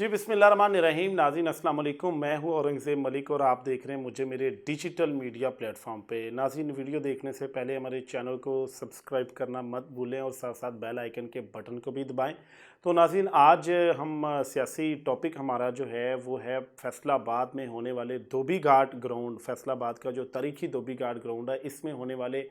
जी बिस्मिल्लाहिर्रहमानिर्रहीम। नाज़रीन अस्सलाम वालेकुम। मैं हूँ औरंगज़ेब मलिक और आप देख रहे हैं मुझे मेरे डिजिटल मीडिया प्लेटफॉर्म पे। नाज़रीन, वीडियो देखने से पहले हमारे चैनल को सब्सक्राइब करना मत भूलें और साथ साथ बेल आइकन के बटन को भी दबाएं। तो नाज़रीन, आज हम सियासी टॉपिक हमारा जो है वो है फैसलाबाद में होने वाले धोबी घाट ग्राउंड। फैसलाबाद का जो तारीखी धोबी घाट ग्राउंड है, इसमें होने वाले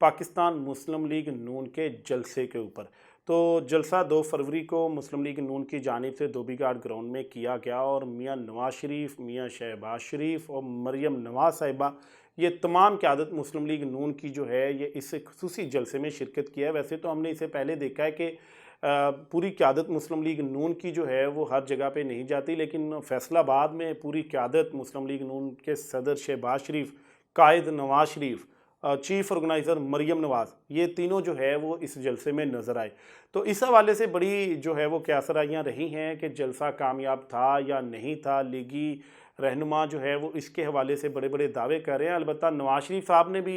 पाकिस्तान मुस्लिम लीग नून के जलसे के ऊपर। तो जलसा 2 फरवरी को मुस्लिम लीग नून की जानिब से धोबी घाट ग्राउंड में किया गया और मियां नवाज शरीफ, मियां शहबाज शरीफ और मरियम नवाज साहिबा, ये तमाम क़यादत मुस्लिम लीग नून की जो है ये इस खुसूसी जलसे में शिरकत किया है। वैसे तो हमने इसे पहले देखा है कि पूरी क़यादत मुस्लिम लीग नून की जो है वो हर जगह पे नहीं जाती, लेकिन फैसलाबाद में पूरी क़यादत मुस्लिम लीग नून के सदर शहबाज शरीफ, कायद नवाज शरीफ, चीफ ऑर्गेनाइज़र मरियम नवाज़, ये तीनों जो है वो इस जलसे में नज़र आए। तो इस हवाले से बड़ी जो है वो क्यासराइयाँ रही हैं कि जलसा कामयाब था या नहीं था। लीगी रहनुमा जो है वो इसके हवाले से बड़े बड़े दावे कर रहे हैं। अलबत्ता नवाज शरीफ साहब ने भी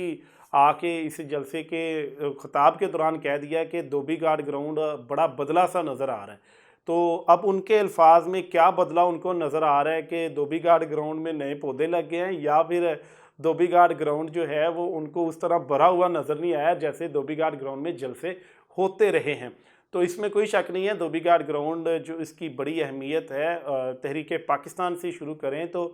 आके इस जलसे के खिताब के दौरान कह दिया कि धोबी घाट ग्राउंड बड़ा बदला सा नज़र आ रहा है। तो अब उनके अल्फाज में क्या बदला उनको नज़र आ रहा है कि धोबी घाट ग्राउंड में नए पौधे लग गए हैं, या फिर धोबी घाट ग्राउंड जो है वो उनको उस तरह भरा हुआ नज़र नहीं आया जैसे धोबी घाट ग्राउंड में जलसे होते रहे हैं। तो इसमें कोई शक नहीं है, धोबी घाट ग्राउंड जो इसकी बड़ी अहमियत है। तहरीक पाकिस्तान से शुरू करें तो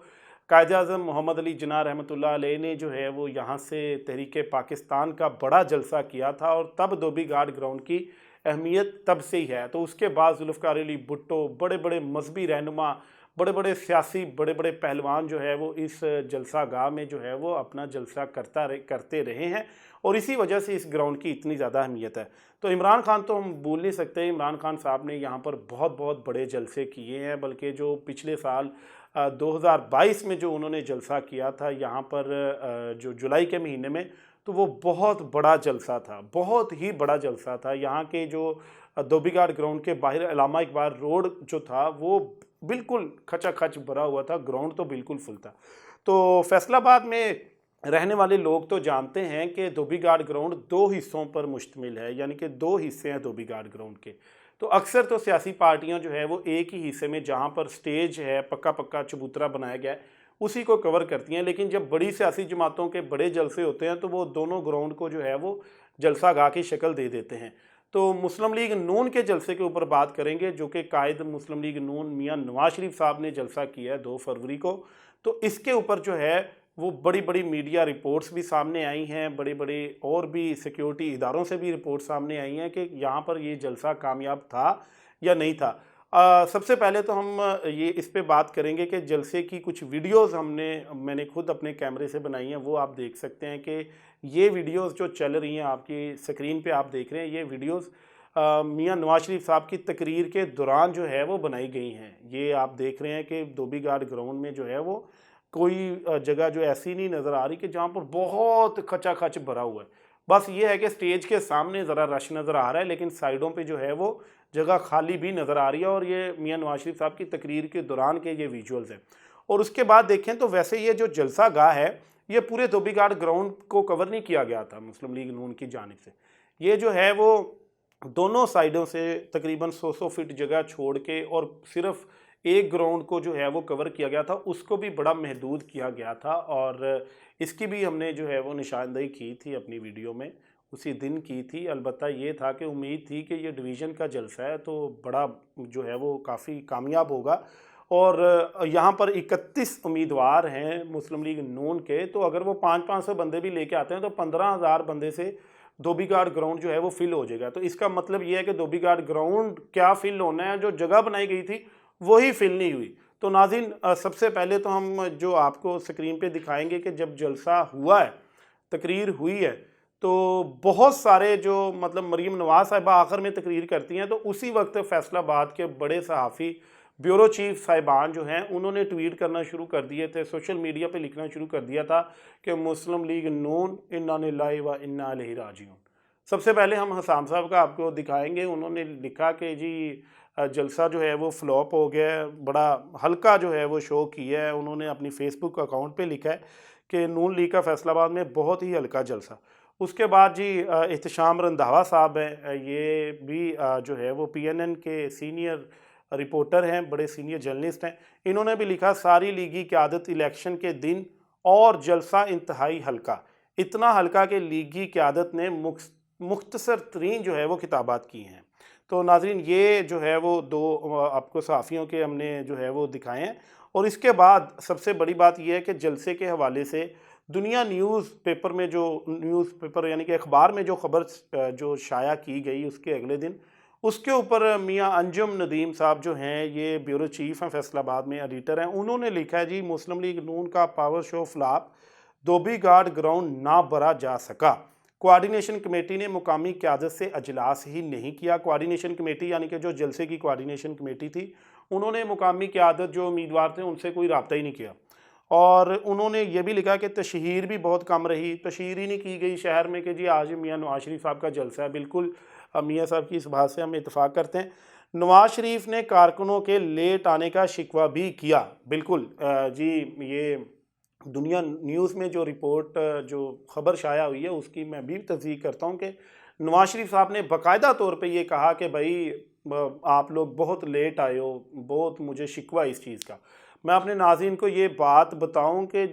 कायद-ए-आज़म मोहम्मद अली जिन्ना रहमतुल्लाह अलैह ने जो है वो यहाँ से तहरीक पाकिस्तान का बड़ा जलसा किया था और तब धोबी घाट ग्राउंड की अहमियत तब से ही है। तो उसके बाद जुल्फ़िकार अली भुट्टो, बड़े बड़े मजहबी रहनुमा, बड़े बड़े सियासी, बड़े बड़े पहलवान जो है वो इस जलसा गाह में जो है वो अपना जलसा करते रहे हैं और इसी वजह से इस ग्राउंड की इतनी ज़्यादा अहमियत है। तो इमरान खान तो हम भूल नहीं सकते। इमरान खान साहब ने यहाँ पर बहुत बहुत बड़े जलसे किए हैं, बल्कि जो पिछले साल 2022 में जो उन्होंने जलसा किया था यहाँ पर जो जुलाई के महीने में, तो वो बहुत बड़ा जलसा था, बहुत ही बड़ा जलसा था। यहाँ के जो धोबी घाट ग्राउंड के बाहर अल्लामा इकबाल रोड जो था वो बिल्कुल खचाखच भरा हुआ था, ग्राउंड तो बिल्कुल फुल था। तो फैसलाबाद में रहने वाले लोग तो जानते हैं कि धोबी घाट ग्राउंड 2 हिस्सों पर मुश्तमिल है, यानी कि 2 हिस्से हैं धोबी घाट ग्राउंड के। तो अक्सर तो सियासी पार्टियां जो है वो एक ही हिस्से में, जहां पर स्टेज है, पक्का पक्का चबूतरा बनाया गया है, उसी को कवर करती हैं। लेकिन जब बड़ी सियासी जमातों के बड़े जलसे होते हैं तो वो दोनों ग्राउंड को जो है वो जलसा गाह की शक्ल दे देते हैं। तो मुस्लिम लीग नून के जलसे के ऊपर बात करेंगे, जो कि कायद मुस्लिम लीग नून मियां नवाज शरीफ साहब ने जलसा किया है 2 फरवरी को। तो इसके ऊपर जो है वो बड़ी बड़ी मीडिया रिपोर्ट्स भी सामने आई हैं, बड़े बड़े और भी सिक्योरिटी इदारों से भी रिपोर्ट सामने आई हैं कि यहाँ पर ये जलसा कामयाब था या नहीं था। सबसे पहले तो हम ये इस पे बात करेंगे कि जलसे की कुछ वीडियोस मैंने खुद अपने कैमरे से बनाई हैं, वो आप देख सकते हैं कि ये वीडियोस जो चल रही हैं आपकी स्क्रीन पे आप देख रहे हैं, ये वीडियोस मियां नवाज शरीफ साहब की तकरीर के दौरान जो है वो बनाई गई हैं। ये आप देख रहे हैं कि धोबी घाट ग्राउंड में जो है वो कोई जगह जो ऐसी नहीं नज़र आ रही कि जहाँ पर बहुत खचाखच भरा हुआ है। बस ये है कि स्टेज के सामने ज़रा रश नज़र आ रहा है, लेकिन साइडों पे जो है वो जगह खाली भी नज़र आ रही है और ये मियां नवाज शरीफ साहब की तकरीर के दौरान के ये विजुअल्स हैं। और उसके बाद देखें तो वैसे ये जो जलसा गाह है, ये पूरे धोबी घाट ग्राउंड को कवर नहीं किया गया था मुस्लिम लीग नून की जानिब से। ये जो है वो दोनों साइडों से तकरीबन 100 फीट जगह छोड़ के और सिर्फ एक ग्राउंड को जो है वो कवर किया गया था, उसको भी बड़ा महदूद किया गया था। और इसकी भी हमने जो है वो निशानदेही की थी अपनी वीडियो में, उसी दिन की थी। अलबत्ता ये था कि उम्मीद थी कि ये डिवीज़न का जलसा है तो बड़ा जो है वो काफ़ी कामयाब होगा। और यहाँ पर 31 उम्मीदवार हैं मुस्लिम लीग नून के, तो अगर वो 500-500 बंदे भी लेके आते हैं तो 15,000 बंदे से धोबी घाट ग्राउंड जो है वो फिल हो जाएगा। तो इसका मतलब ये है कि धोबी घाट ग्राउंड क्या फिल होना है, जो जगह बनाई गई थी वही फिल नहीं हुई। तो नाज़रीन, सबसे पहले तो हम जो आपको स्क्रीन पे दिखाएंगे कि जब जलसा हुआ है, तकरीर हुई है, तो बहुत सारे जो मतलब मरीम नवाज साहिबा आखिर में तकरीर करती हैं, तो उसी वक्त फैसलाबाद के बड़े सहाफ़ी ब्यूरो चीफ साहिबान जो हैं उन्होंने ट्वीट करना शुरू कर दिए थे, सोशल मीडिया पे लिखना शुरू कर दिया था कि मुस्लिम लीग नून इन्ना लिल्लाहि व इन्ना इलैहि राजिऊन। सबसे पहले हम हसाम साहब का आपको दिखाएंगे। उन्होंने लिखा कि जी जलसा जो है वो फ्लॉप हो गया है, बड़ा हल्का जो है वो शो किया है। उन्होंने अपनी फेसबुक अकाउंट पे लिखा है कि नून लीग का फैसलाबाद में बहुत ही हल्का जलसा। उसके बाद जी एहतशाम रंधावा साहब हैं, ये भी जो है वो PNN के सीनियर रिपोर्टर हैं, बड़े सीनियर जर्नलिस्ट हैं। इन्होंने भी लिखा, सारी लीगी क़यादत इलेक्शन के दिन और जलसा इंतहाई हल्का, इतना हल्का कि लीगी क़यादत ने मुख्तसर तरीन जो है वो खिताबात की हैं। तो नाज़रीन, ये जो है वो दो आपको सहाफ़ियों के हमने जो है वो दिखाए हैं। और इसके बाद सबसे बड़ी बात यह है कि जलसे के हवाले से दुनिया न्यूज़पेपर में जो न्यूज़पेपर यानी कि अखबार में जो ख़बर जो शाया की गई उसके अगले दिन उसके ऊपर मियाँ अंजुम नदीम साहब जो हैं, ये ब्यूरो चीफ़ हैं, फैसलाबाद में एडिटर हैं, उन्होंने लिखा है जी, मुस्लिम लीग नून का पावर शो फ्लॉप, धोबी घाट ग्राउंड ना भरा जा सका। कोआर्डिनेशन कमेटी ने मुकामी क़यादत से अजलास ही नहीं किया। कोआर्डिनेशन कमेटी यानी कि जो जलसे की कोआर्डिनेशन कमेटी थी, उन्होंने मुकामी क़यादत जो उम्मीदवार थे उनसे कोई रब्ता ही नहीं किया। और उन्होंने ये भी लिखा कि तशहीर भी बहुत कम रही, तशहीर ही नहीं की गई शहर में कि जी आज मियाँ नवाज शरीफ साहब का जलसा है। बिल्कुल मियाँ साहब की इस बात से हम इत्तेफाक करते हैं। नवाज शरीफ ने कारकुनों के लेट आने का शिकवा भी किया। बिल्कुल जी, ये दुनिया न्यूज़ में जो रिपोर्ट जो ख़बर शाया हुई है उसकी मैं भी तस्दीक करता हूँ कि नवाज शरीफ साहब ने बाकायदा तौर पे ये कहा कि भाई आप लोग बहुत लेट आए हो, बहुत मुझे शिकवा इस चीज़ का। मैं अपने नाज़रीन को ये बात बताऊं कि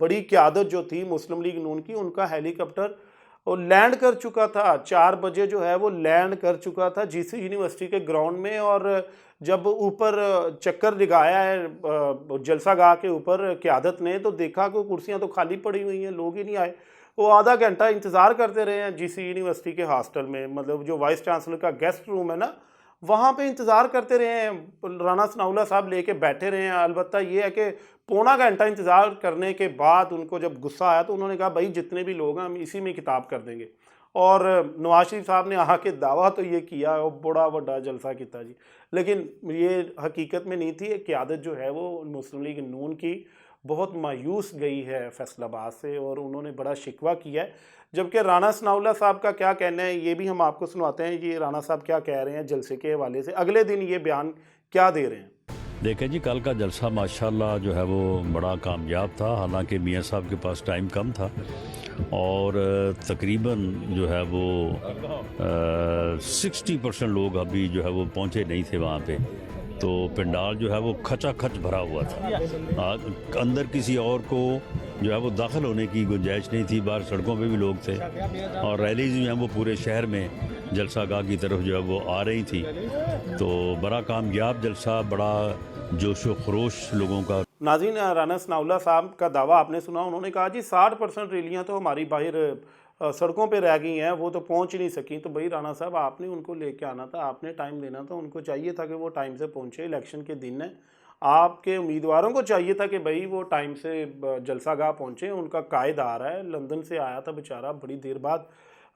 बड़ी क़यादत जो थी मुस्लिम लीग नून की, उनका हेलीकॉप्टर वो लैंड कर चुका था 4 बजे जो है वो लैंड कर चुका था जीसी यूनिवर्सिटी के ग्राउंड में। और जब ऊपर चक्कर लगाया है जलसागाह के ऊपर क़यादत ने, तो देखा कि कुर्सियां तो खाली पड़ी हुई हैं, लोग ही नहीं आए। वो आधा घंटा इंतज़ार करते रहे हैं जीसी यूनिवर्सिटी के हॉस्टल में, मतलब जो वाइस चांसलर का गेस्ट रूम है ना, वहाँ पे इंतज़ार करते रहे हैं। राना सनाउल्लाह साहब लेके बैठे रहे हैं। अलबत्ता ये है कि पौना घंटा इंतज़ार करने के बाद उनको जब गुस्सा आया तो उन्होंने कहा भाई जितने भी लोग हैं हम इसी में किताब कर देंगे। और नवाज शरीफ साहब ने आके दावा तो ये किया और बड़ा बड़ा जलसा किया जी, लेकिन ये हकीकत में नहीं थी। क़यादत जो है वो मुस्लिम लीग नून की बहुत मायूस गई है फैसलाबाद से और उन्होंने बड़ा शिकवा किया है। जबकि राना सनाउल्लाह साहब का क्या कहना है ये भी हम आपको सुनाते हैं। ये राना साहब क्या कह रहे हैं जलसे के हवाले से, अगले दिन ये बयान क्या दे रहे हैं। देखें जी, कल का जलसा माशाल्लाह जो है वो बड़ा कामयाब था। हालांकि मियाँ साहब के पास टाइम कम था और तकरीबन जो है वो 60% लोग अभी जो है वो पहुँचे नहीं थे वहाँ पे। तो पंडाल जो है वो खचाखच भरा हुआ था। अंदर किसी और को जो है वो दाखिल होने की गुंजाइश नहीं थी। बाहर सड़कों पे भी लोग थे और रैलीज जो हैं वो पूरे शहर में जलसागाह की तरफ जो है वो आ रही थी। तो बड़ा कामयाब जलसा, बड़ा जोशो खरोश लोगों का। नाज़रीन, राना सनाउल्लाह साहब का दावा आपने सुना। उन्होंने कहा जी 60% रैलियाँ तो हमारी बाहर सड़कों पे रह गई हैं, वो तो पहुंच ही नहीं सकी। तो भाई राना साहब, आपने उनको लेके आना था, आपने टाइम देना था, उनको चाहिए था कि वो टाइम से पहुंचे। इलेक्शन के दिन है, आपके उम्मीदवारों को चाहिए था कि भाई वो टाइम से जलसागाह पहुंचे। उनका कायद आ रहा है, लंदन से आया था बेचारा, बड़ी देर बाद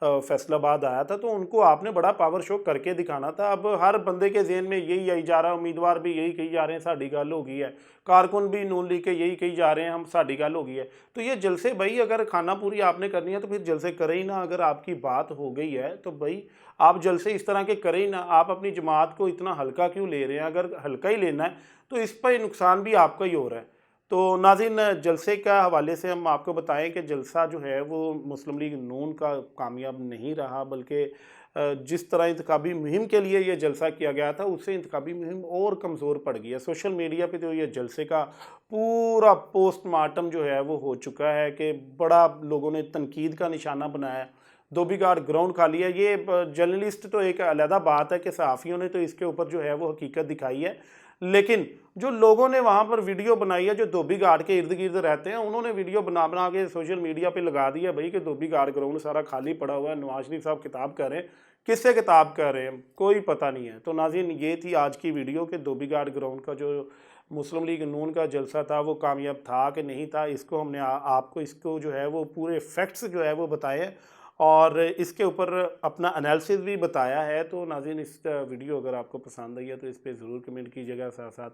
फैसलाबाद आया था, तो उनको आपने बड़ा पावर शो करके दिखाना था। अब हर बंदे के जहन में यही आई जा रहा है, उम्मीदवार भी यही कही जा रहे हैं साड़ी गल हो गई है, कारकुन भी नून लीग के यही कही जा रहे हैं हम साड़ी गल हो गई है। तो ये जलसे भाई अगर खाना पूरी आपने करनी है तो फिर जलसे करें ही ना। अगर आपकी बात हो गई है तो भाई आप जलसे इस तरह के करें ही ना। आप अपनी जमात को इतना हल्का क्यों ले रहे हैं? अगर हल्का ही लेना है तो इस पर नुकसान भी आपका ही हो रहा है। तो नाज़रीन, जलसे का हवाले से हम आपको बताएं कि जलसा जो है वो मुस्लिम लीग नून का कामयाब नहीं रहा, बल्कि जिस तरह इंतखाबी मुहिम के लिए ये जलसा किया गया था उससे इंतखाबी मुहिम और कमज़ोर पड़ गई है। सोशल मीडिया पे तो ये जलसे का पूरा पोस्टमार्टम जो है वो हो चुका है कि बड़ा लोगों ने तनकीद का निशाना बनाया। धोबी घाट ग्राउंड खाली है। ये जर्नलिस्ट तो एक अलहदा बात है कि सहाफ़ियों ने तो इसके ऊपर जो है वो हकीकत दिखाई है, लेकिन जो लोगों ने वहाँ पर वीडियो बनाई है, जो धोबी घाट के इर्द गिर्द रहते हैं, उन्होंने वीडियो बना बना के सोशल मीडिया पे लगा दिया भाई कि धोबी घाट ग्राउंड सारा खाली पड़ा हुआ है। नवाज शरीफ साहब किताब कर रहे हैं, किससे किताब कर रहे हैं कोई पता नहीं है। तो नाज़रीन, ये थी आज की वीडियो कि धोबी घाट ग्राउंड का जो मुस्लिम लीग नून का जलसा था वो कामयाब था कि नहीं था। इसको हमने आपको इसको जो है वो पूरे फैक्ट्स जो है वो बताए और इसके ऊपर अपना एनालिसिस भी बताया है। तो नाज़रीन, इस वीडियो अगर आपको पसंद आई है तो इस पर ज़रूर कमेंट कीजिएगा, साथ साथ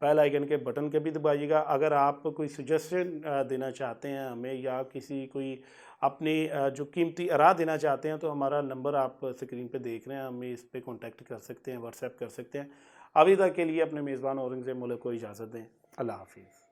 बेल आइकन के बटन के भी दबाइएगा। अगर आप कोई सजेशन देना चाहते हैं हमें या किसी कोई अपनी जो कीमती आरा देना चाहते हैं तो हमारा नंबर आप स्क्रीन पे देख रहे हैं, हमें इस पर कॉन्टेक्ट कर सकते हैं, व्हाट्सएप कर सकते हैं। अभी तक के लिए अपने मेज़बान औरंगज़ेब मुल्क को इजाज़त दें। अल्लाह हाफिज़।